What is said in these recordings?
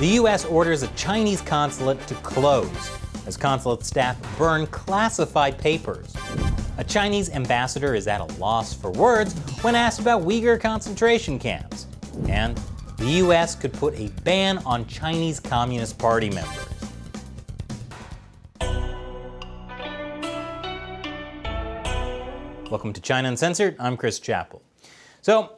The U.S. orders a Chinese consulate to close as consulate staff burn classified papers. A Chinese ambassador is at a loss for words when asked about Uyghur concentration camps. And the U.S. could put a ban on Chinese Communist Party members. Welcome to China Uncensored. I'm Chris Chappell. So,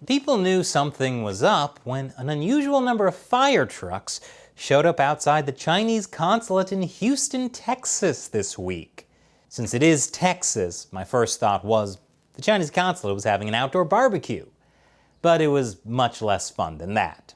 people knew something was up when an unusual number of fire trucks showed up outside the Chinese consulate in Houston, Texas this week. Since it is Texas, my first thought was the Chinese consulate was having an outdoor barbecue. But it was much less fun than that.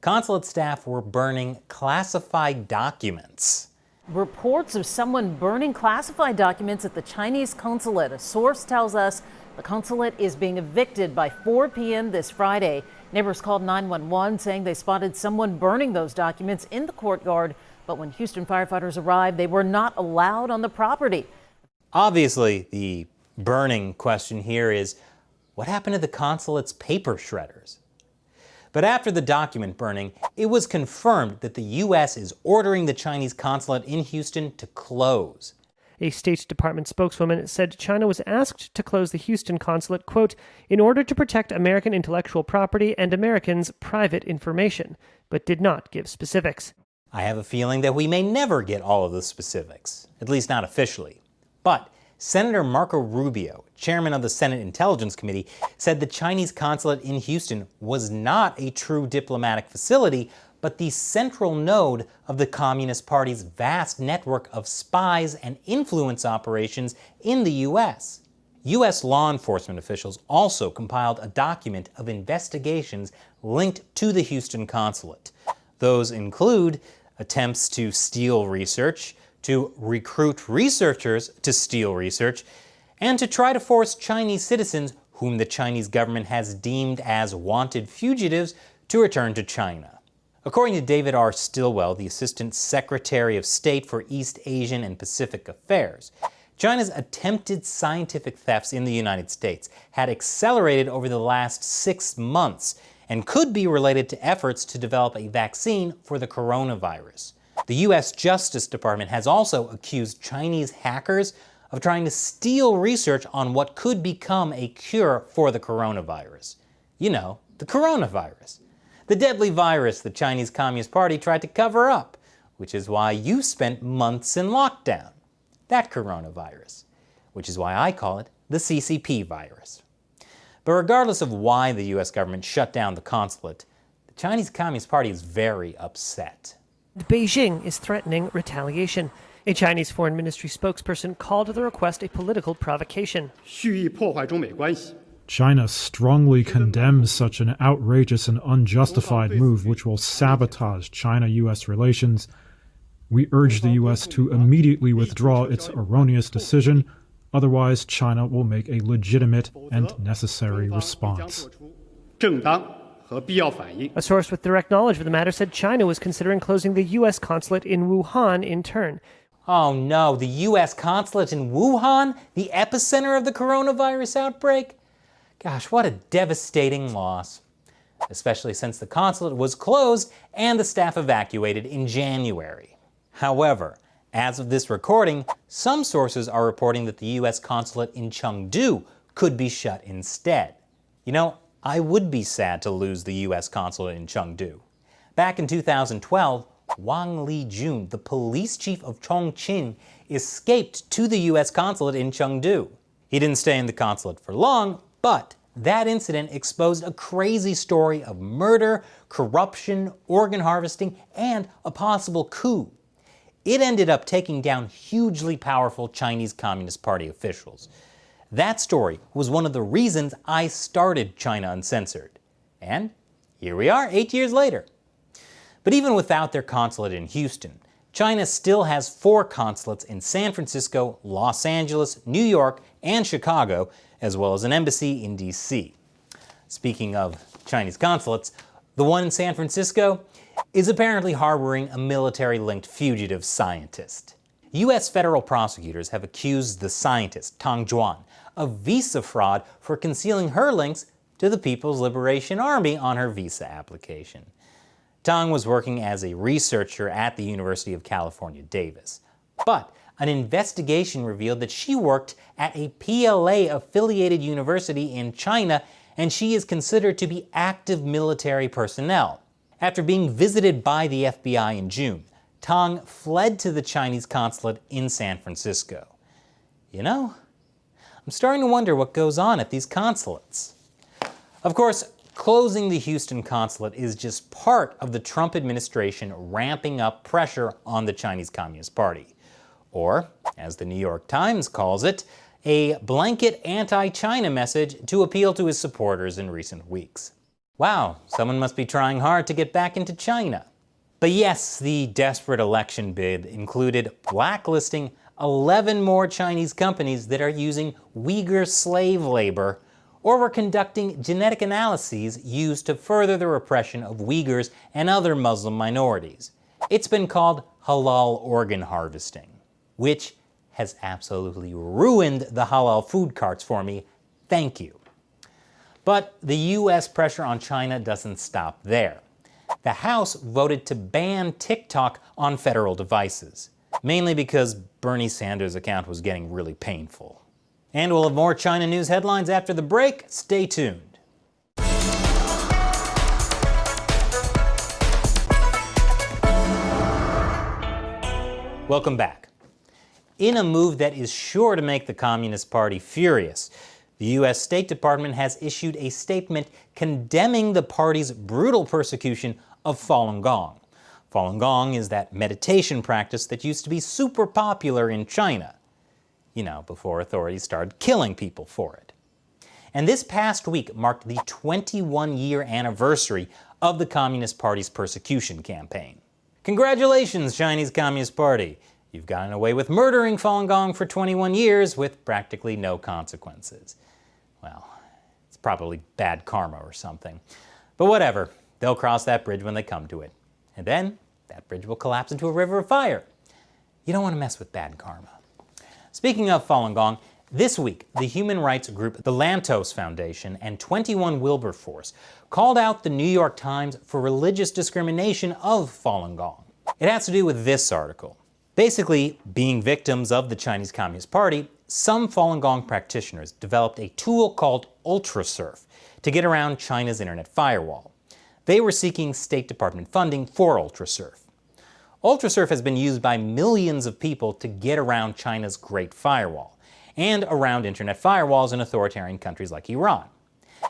Consulate staff were burning classified documents. Reports of someone burning classified documents at the Chinese consulate. A source tells us the consulate is being evicted by 4 p.m. this Friday. Neighbors called 911 saying they spotted someone burning those documents in the courtyard, but when Houston firefighters arrived, they were not allowed on the property. Obviously, the burning question here is, what happened to the consulate's paper shredders? But after the document burning, it was confirmed that the U.S. is ordering the Chinese consulate in Houston to close. A State Department spokeswoman said China was asked to close the Houston consulate, quote, in order to protect American intellectual property and Americans' private information, but did not give specifics. I have a feeling that we may never get all of the specifics, at least not officially. But Senator Marco Rubio, chairman of the Senate Intelligence Committee, said the Chinese consulate in Houston was not a true diplomatic facility, but the central node of the Communist Party's vast network of spies and influence operations in the U.S. U.S. law enforcement officials also compiled a document of investigations linked to the Houston consulate. Those include attempts to steal research, to recruit researchers to steal research, and to try to force Chinese citizens whom the Chinese government has deemed as wanted fugitives to return to China. According to David R. Stilwell, the Assistant Secretary of State for East Asian and Pacific Affairs, China's attempted scientific thefts in the United States had accelerated over the last 6 months and could be related to efforts to develop a vaccine for the coronavirus. The U.S. Justice Department has also accused Chinese hackers of trying to steal research on what could become a cure for the coronavirus. You know, the coronavirus. The deadly virus the Chinese Communist Party tried to cover up, which is why you spent months in lockdown. That coronavirus, which is why I call it the CCP virus. But regardless of why the U.S. government shut down the consulate, the Chinese Communist Party is very upset. Beijing is threatening retaliation. A Chinese Foreign Ministry spokesperson called the request a political provocation. China strongly condemns such an outrageous and unjustified move which will sabotage China-U.S. relations. We urge the U.S. to immediately withdraw its erroneous decision, otherwise China will make a legitimate and necessary response. A source with direct knowledge of the matter said China was considering closing the U.S. consulate in Wuhan in turn. Oh no, the U.S. consulate in Wuhan? The epicenter of the coronavirus outbreak? Gosh, what a devastating loss. Especially since the consulate was closed and the staff evacuated in January. However, as of this recording, some sources are reporting that the U.S. consulate in Chengdu could be shut instead. You know, I would be sad to lose the U.S. consulate in Chengdu. Back in 2012, Wang Lijun, the police chief of Chongqing, escaped to the U.S. consulate in Chengdu. He didn't stay in the consulate for long, but that incident exposed a crazy story of murder, corruption, organ harvesting, and a possible coup. It ended up taking down hugely powerful Chinese Communist Party officials. That story was one of the reasons I started China Uncensored. And here we are 8 years later. But even without their consulate in Houston, China still has 4 consulates in San Francisco, Los Angeles, New York, and Chicago, as well as an embassy in D.C. Speaking of Chinese consulates, the one in San Francisco is apparently harboring a military-linked fugitive scientist. U.S. federal prosecutors have accused the scientist, Tang Juan, of visa fraud for concealing her links to the People's Liberation Army on her visa application. Tang was working as a researcher at the University of California, Davis. But an investigation revealed that she worked at a PLA-affiliated university in China, and she is considered to be active military personnel. After being visited by the FBI in June, Tang fled to the Chinese consulate in San Francisco. You know, I'm starting to wonder what goes on at these consulates. Of course, closing the Houston consulate is just part of the Trump administration ramping up pressure on the Chinese Communist Party. Or, as the New York Times calls it, a blanket anti-China message to appeal to his supporters in recent weeks. Wow, someone must be trying hard to get back into China. But yes, the desperate election bid included blacklisting 11 more Chinese companies that are using Uyghur slave labor or were conducting genetic analyses used to further the repression of Uyghurs and other Muslim minorities. It's been called halal organ harvesting, which has absolutely ruined the halal food carts for me. Thank you. But the US pressure on China doesn't stop there. The House voted to ban TikTok on federal devices, mainly because Bernie Sanders' account was getting really painful. And we'll have more China news headlines after the break. Stay tuned. Welcome back. In a move that is sure to make the Communist Party furious, the U.S. State Department has issued a statement condemning the party's brutal persecution of Falun Gong. Falun Gong is that meditation practice that used to be super popular in China, you know, before authorities started killing people for it. And this past week marked the 21-year anniversary of the Communist Party's persecution campaign. Congratulations, Chinese Communist Party! You've gotten away with murdering Falun Gong for 21 years with practically no consequences. Well, it's probably bad karma or something. But whatever, they'll cross that bridge when they come to it. And then, that bridge will collapse into a river of fire. You don't want to mess with bad karma. Speaking of Falun Gong, this week, the human rights group the Lantos Foundation and 21 Wilberforce called out the New York Times for religious discrimination of Falun Gong. It has to do with this article. Basically, being victims of the Chinese Communist Party, some Falun Gong practitioners developed a tool called UltraSurf to get around China's internet firewall. They were seeking State Department funding for UltraSurf. UltraSurf has been used by millions of people to get around China's Great Firewall and around internet firewalls in authoritarian countries like Iran.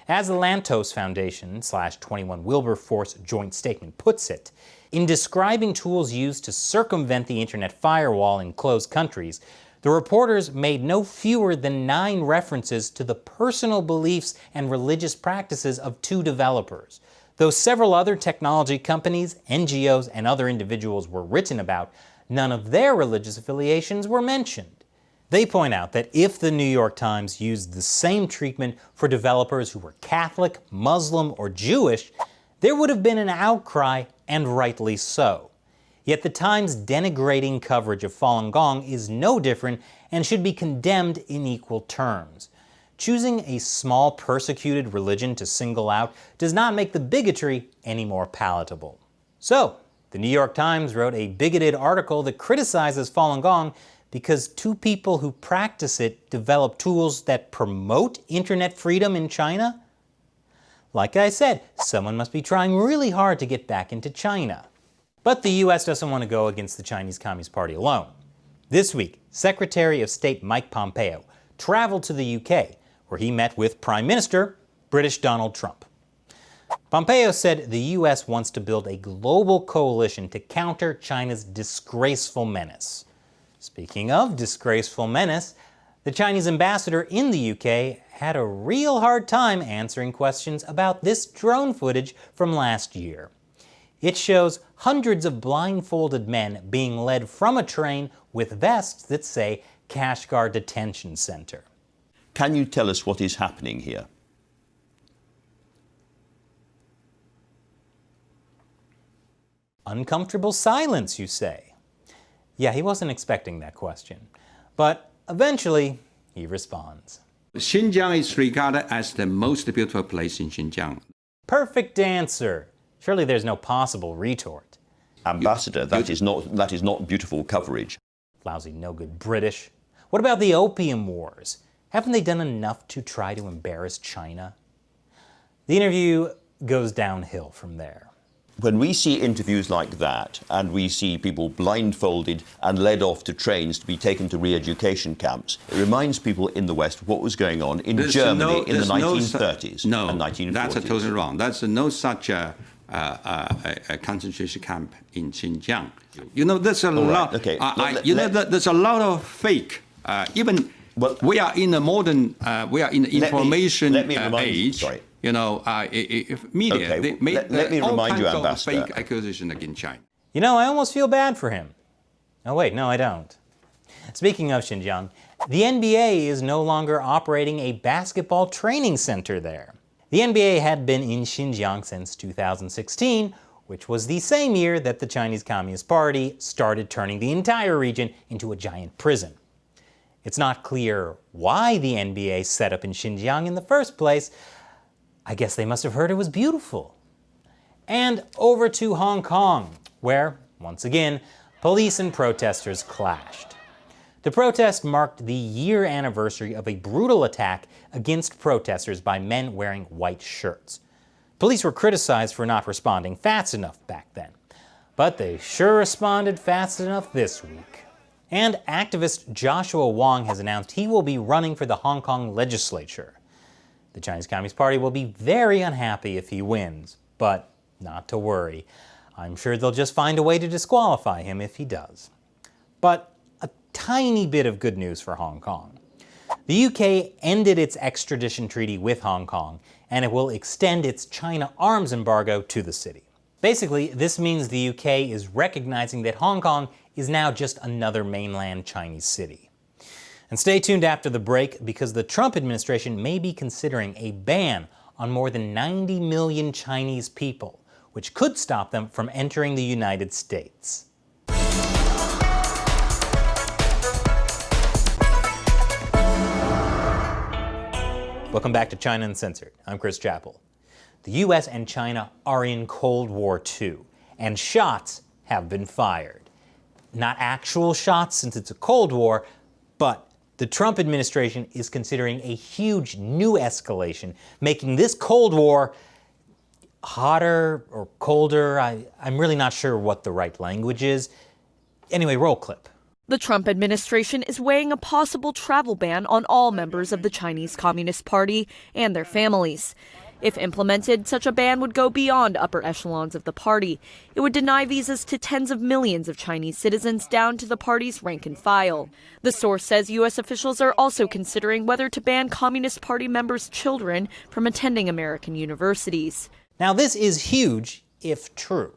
As the Lantos Foundation / 21 Wilberforce joint statement puts it, in describing tools used to circumvent the internet firewall in closed countries, the reporters made no fewer than 9 references to the personal beliefs and religious practices of 2 developers. Though several other technology companies, NGOs, and other individuals were written about, none of their religious affiliations were mentioned. They point out that if the New York Times used the same treatment for developers who were Catholic, Muslim, or Jewish, there would have been an outcry, and rightly so. Yet the Times' denigrating coverage of Falun Gong is no different and should be condemned in equal terms. Choosing a small persecuted religion to single out does not make the bigotry any more palatable. So, the New York Times wrote a bigoted article that criticizes Falun Gong because 2 people who practice it develop tools that promote internet freedom in China? Like I said, someone must be trying really hard to get back into China. But the US doesn't want to go against the Chinese Communist Party alone. This week, Secretary of State Mike Pompeo traveled to the UK, where he met with Prime Minister, British Donald Trump. Pompeo said the US wants to build a global coalition to counter China's disgraceful menace. Speaking of disgraceful menace, the Chinese ambassador in the UK had a real hard time answering questions about this drone footage from last year. It shows hundreds of blindfolded men being led from a train with vests that say Kashgar Detention Center. Can you tell us what is happening here? Uncomfortable silence, you say. Yeah, he wasn't expecting that question. But eventually, he responds. Xinjiang is regarded as the most beautiful place in Xinjiang. Perfect answer. Surely there's no possible retort. Ambassador, that is not beautiful coverage. Lousy, no good British. What about the Opium Wars? Haven't they done enough to try to embarrass China? The interview goes downhill from there. When we see interviews like that, and we see people blindfolded and led off to trains to be taken to re-education camps, it reminds people in the West what was going on in Germany in the 1930s and 1940s. That's totally wrong. That's no such a concentration camp in Xinjiang. You know, there's a lot. Okay. There's a lot of fake. We are in the modern, we are in the information age. Sorry. You know, media. Okay, They make let me all remind kinds you, of Ambassador. fake accusation against China. You know, I almost feel bad for him. Oh wait, no, I don't. Speaking of Xinjiang, the NBA is no longer operating a basketball training center there. The NBA had been in Xinjiang since 2016, which was the same year that the Chinese Communist Party started turning the entire region into a giant prison. It's not clear why the NBA set up in Xinjiang in the first place. I guess they must have heard it was beautiful. And over to Hong Kong, where, once again, police and protesters clashed. The protest marked the year anniversary of a brutal attack against protesters by men wearing white shirts. Police were criticized for not responding fast enough back then, but they sure responded fast enough this week. And activist Joshua Wong has announced he will be running for the Hong Kong Legislature. The Chinese Communist Party will be very unhappy if he wins, but not to worry. I'm sure they'll just find a way to disqualify him if he does. But a tiny bit of good news for Hong Kong. The UK ended its extradition treaty with Hong Kong, and it will extend its China arms embargo to the city. Basically, this means the UK is recognizing that Hong Kong is now just another mainland Chinese city. And stay tuned after the break, because the Trump administration may be considering a ban on more than 90 million Chinese people, which could stop them from entering the United States. Welcome back to China Uncensored. I'm Chris Chappell. The US and China are in Cold War II, and shots have been fired. Not actual shots since it's a Cold War, but the Trump administration is considering a huge new escalation, making this Cold War hotter or colder. I'm really not sure what the right language is. Anyway, roll clip. The Trump administration is weighing a possible travel ban on all members of the Chinese Communist Party and their families. If implemented, such a ban would go beyond upper echelons of the party. It would deny visas to tens of millions of Chinese citizens down to the party's rank and file. The source says U.S. officials are also considering whether to ban Communist Party members' children from attending American universities. Now, this is huge if true.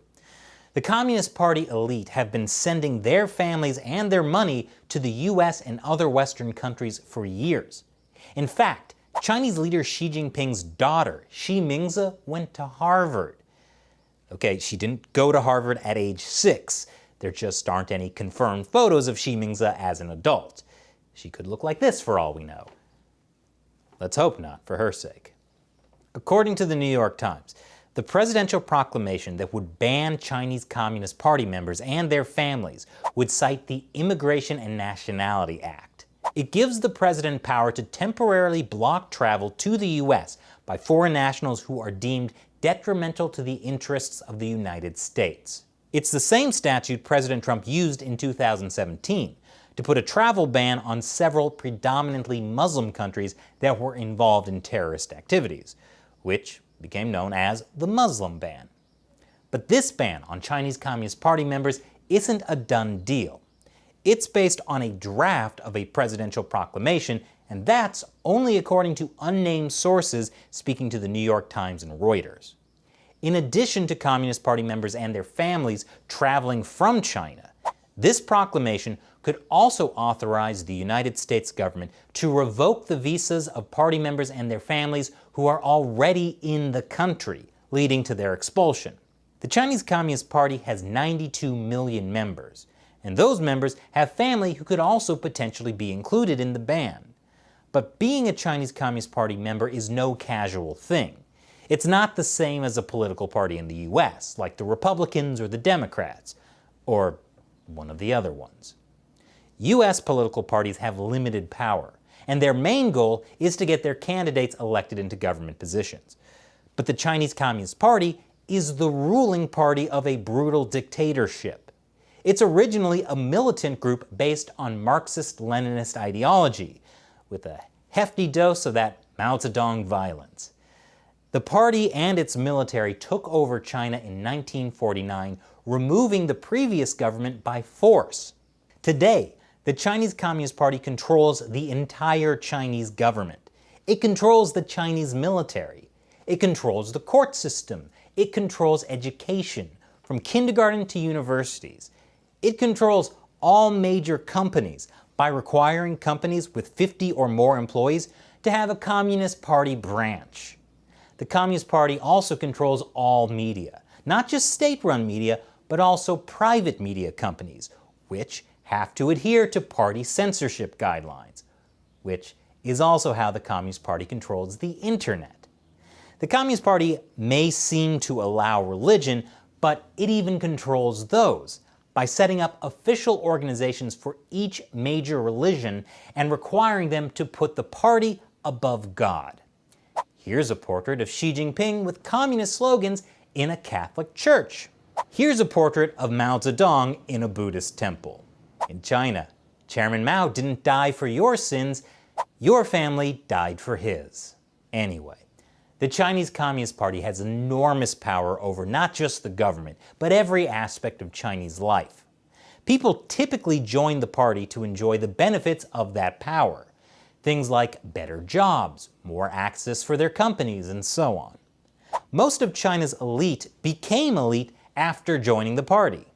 The Communist Party elite have been sending their families and their money to the US and other Western countries for years. In fact, Chinese leader Xi Jinping's daughter, Xi Mingzi, went to Harvard. Okay, she didn't go to Harvard at age 6. There just aren't any confirmed photos of Xi Mingzi as an adult. She could look like this for all we know. Let's hope not, for her sake. According to the New York Times, the presidential proclamation that would ban Chinese Communist Party members and their families would cite the Immigration and Nationality Act. It gives the president power to temporarily block travel to the U.S. by foreign nationals who are deemed detrimental to the interests of the United States. It's the same statute President Trump used in 2017 to put a travel ban on several predominantly Muslim countries that were involved in terrorist activities, which became known as the Muslim ban. But this ban on Chinese Communist Party members isn't a done deal. It's based on a draft of a presidential proclamation, and that's only according to unnamed sources speaking to the New York Times and Reuters. In addition to Communist Party members and their families traveling from China, this proclamation could also authorize the United States government to revoke the visas of party members and their families who are already in the country, leading to their expulsion. The Chinese Communist Party has 92 million members, and those members have family who could also potentially be included in the ban. But being a Chinese Communist Party member is no casual thing. It's not the same as a political party in the US, like the Republicans or the Democrats, or one of the other ones. US political parties have limited power, and their main goal is to get their candidates elected into government positions. But the Chinese Communist Party is the ruling party of a brutal dictatorship. It's originally a militant group based on Marxist-Leninist ideology, with a hefty dose of that Mao Zedong violence. The party and its military took over China in 1949, removing the previous government by force. Today, the Chinese Communist Party controls the entire Chinese government. It controls the Chinese military. It controls the court system. It controls education, from kindergarten to universities. It controls all major companies by requiring companies with 50 or more employees to have a Communist Party branch. The Communist Party also controls all media, not just state-run media, but also private media companies, which have to adhere to party censorship guidelines, which is also how the Communist Party controls the internet. The Communist Party may seem to allow religion, but it even controls those by setting up official organizations for each major religion and requiring them to put the party above God. Here's a portrait of Xi Jinping with communist slogans in a Catholic church. Here's a portrait of Mao Zedong in a Buddhist temple. In China, Chairman Mao didn't die for your sins, your family died for his. Anyway, the Chinese Communist Party has enormous power over not just the government, but every aspect of Chinese life. People typically join the party to enjoy the benefits of that power. Things like better jobs, more access for their companies, and so on. Most of China's elite became elite after joining the party.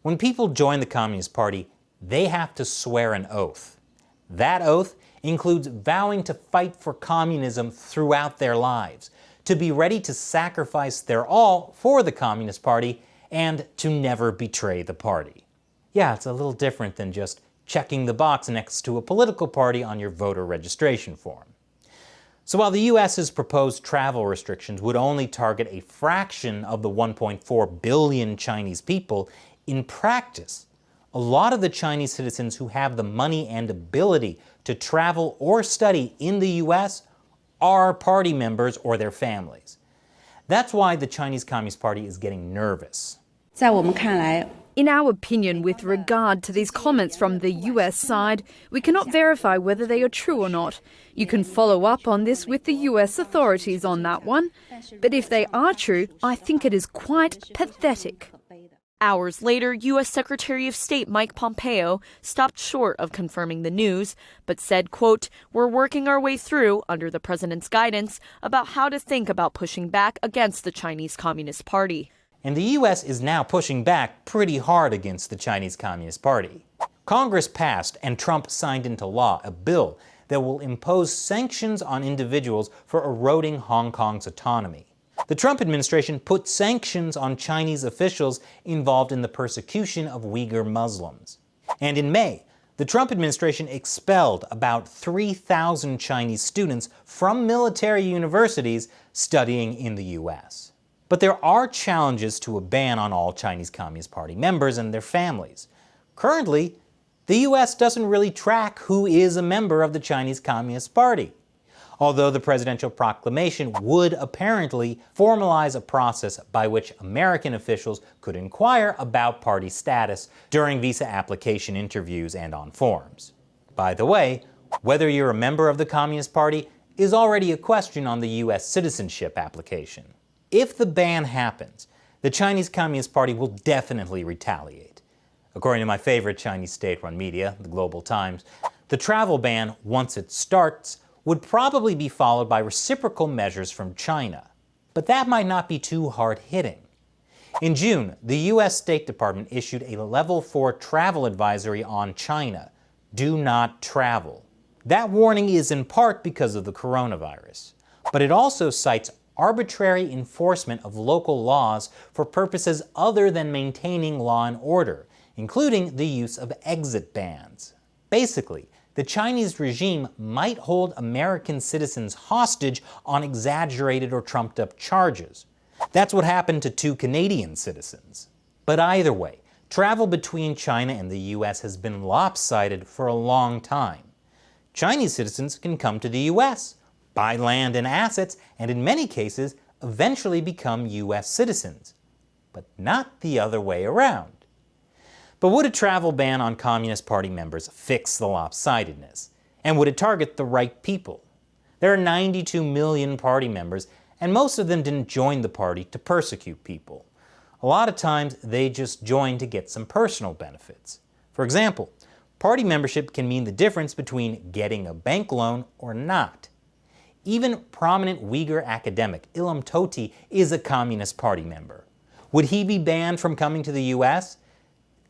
When people join the Communist Party, they have to swear an oath. That oath includes vowing to fight for communism throughout their lives, to be ready to sacrifice their all for the Communist Party, and to never betray the party. Yeah, it's a little different than just checking the box next to a political party on your voter registration form. So while the US's proposed travel restrictions would only target a fraction of the 1.4 billion Chinese people, in practice, a lot of the Chinese citizens who have the money and ability to travel or study in the US are party members or their families. That's why the Chinese Communist Party is getting nervous. 在我们看来， In our opinion, with regard to these comments from the US side, we cannot verify whether they are true or not. You can follow up on this with the US authorities on that one. But if they are true, I think it is quite pathetic. Hours later, U.S. Secretary of State Mike Pompeo stopped short of confirming the news, but said, quote, "We're working our way through, under the president's guidance, about how to think about pushing back against the Chinese Communist Party." And the U.S. is now pushing back pretty hard against the Chinese Communist Party. Congress passed and Trump signed into law a bill that will impose sanctions on individuals for eroding Hong Kong's autonomy. The Trump administration put sanctions on Chinese officials involved in the persecution of Uyghur Muslims. And in May, the Trump administration expelled about 3,000 Chinese students from military universities studying in the U.S. But there are challenges to a ban on all Chinese Communist Party members and their families. Currently, the U.S. doesn't really track who is a member of the Chinese Communist Party, although the presidential proclamation would apparently formalize a process by which American officials could inquire about party status during visa application interviews and on forms. By the way, whether you're a member of the Communist Party is already a question on the U.S. citizenship application. If the ban happens, the Chinese Communist Party will definitely retaliate. According to my favorite Chinese state-run media, the Global Times, the travel ban, once it starts, would probably be followed by reciprocal measures from China. But that might not be too hard-hitting. In June, the U.S. State Department issued a Level 4 travel advisory on China. Do not travel. That warning is in part because of the coronavirus, but it also cites arbitrary enforcement of local laws for purposes other than maintaining law and order, including the use of exit bans. Basically, the Chinese regime might hold American citizens hostage on exaggerated or trumped-up charges. That's what happened to 2 Canadian citizens. But either way, travel between China and the U.S. has been lopsided for a long time. Chinese citizens can come to the U.S., buy land and assets, and in many cases, eventually become U.S. citizens. But not the other way around. But would a travel ban on Communist Party members fix the lopsidedness? And would it target the right people? There are 92 million party members, and most of them didn't join the party to persecute people. A lot of times, they just join to get some personal benefits. For example, party membership can mean the difference between getting a bank loan or not. Even prominent Uyghur academic Ilham Tohti is a Communist Party member. Would he be banned from coming to the U.S.?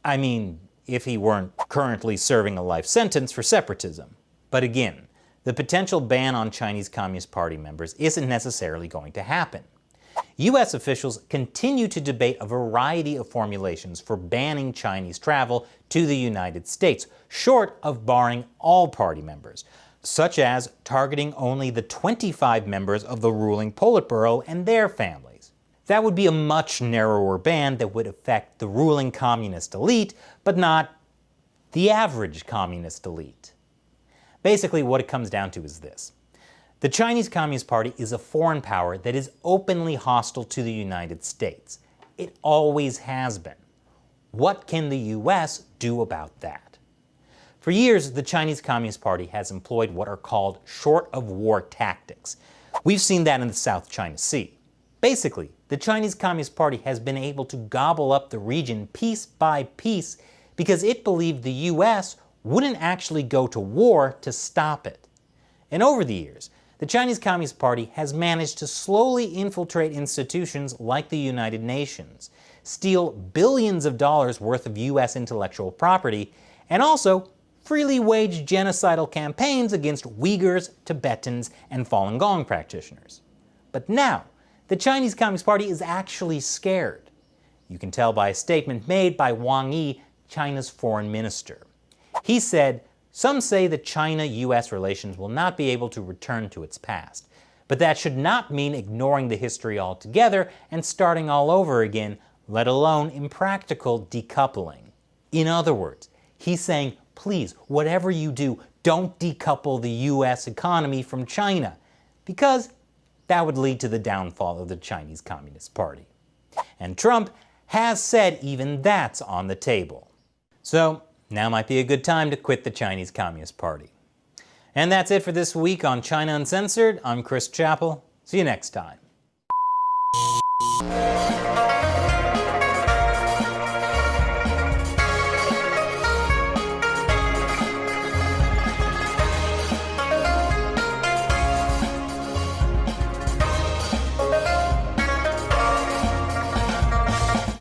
I mean, if he weren't currently serving a life sentence for separatism. But again, the potential ban on Chinese Communist Party members isn't necessarily going to happen. U.S. officials continue to debate a variety of formulations for banning Chinese travel to the United States, short of barring all party members, such as targeting only the 25 members of the ruling Politburo and their families. That would be a much narrower ban that would affect the ruling communist elite, but not the average communist elite. Basically, what it comes down to is this. The Chinese Communist Party is a foreign power that is openly hostile to the United States. It always has been. What can the U.S. do about that? For years, the Chinese Communist Party has employed what are called short-of-war tactics. We've seen that in the South China Sea. Basically, the Chinese Communist Party has been able to gobble up the region piece by piece because it believed the U.S. wouldn't actually go to war to stop it. And over the years, the Chinese Communist Party has managed to slowly infiltrate institutions like the United Nations, steal billions of dollars worth of U.S. intellectual property, and also freely wage genocidal campaigns against Uyghurs, Tibetans, and Falun Gong practitioners. But now, the Chinese Communist Party is actually scared. You can tell by a statement made by Wang Yi, China's foreign minister. He said, "Some say that China-U.S. relations will not be able to return to its past, but that should not mean ignoring the history altogether and starting all over again, let alone impractical decoupling." In other words, he's saying, please, whatever you do, don't decouple the U.S. economy from China, because that would lead to the downfall of the Chinese Communist Party. And Trump has said even that's on the table. So now might be a good time to quit the Chinese Communist Party. And that's it for this week on China Uncensored. I'm Chris Chappell. See you next time.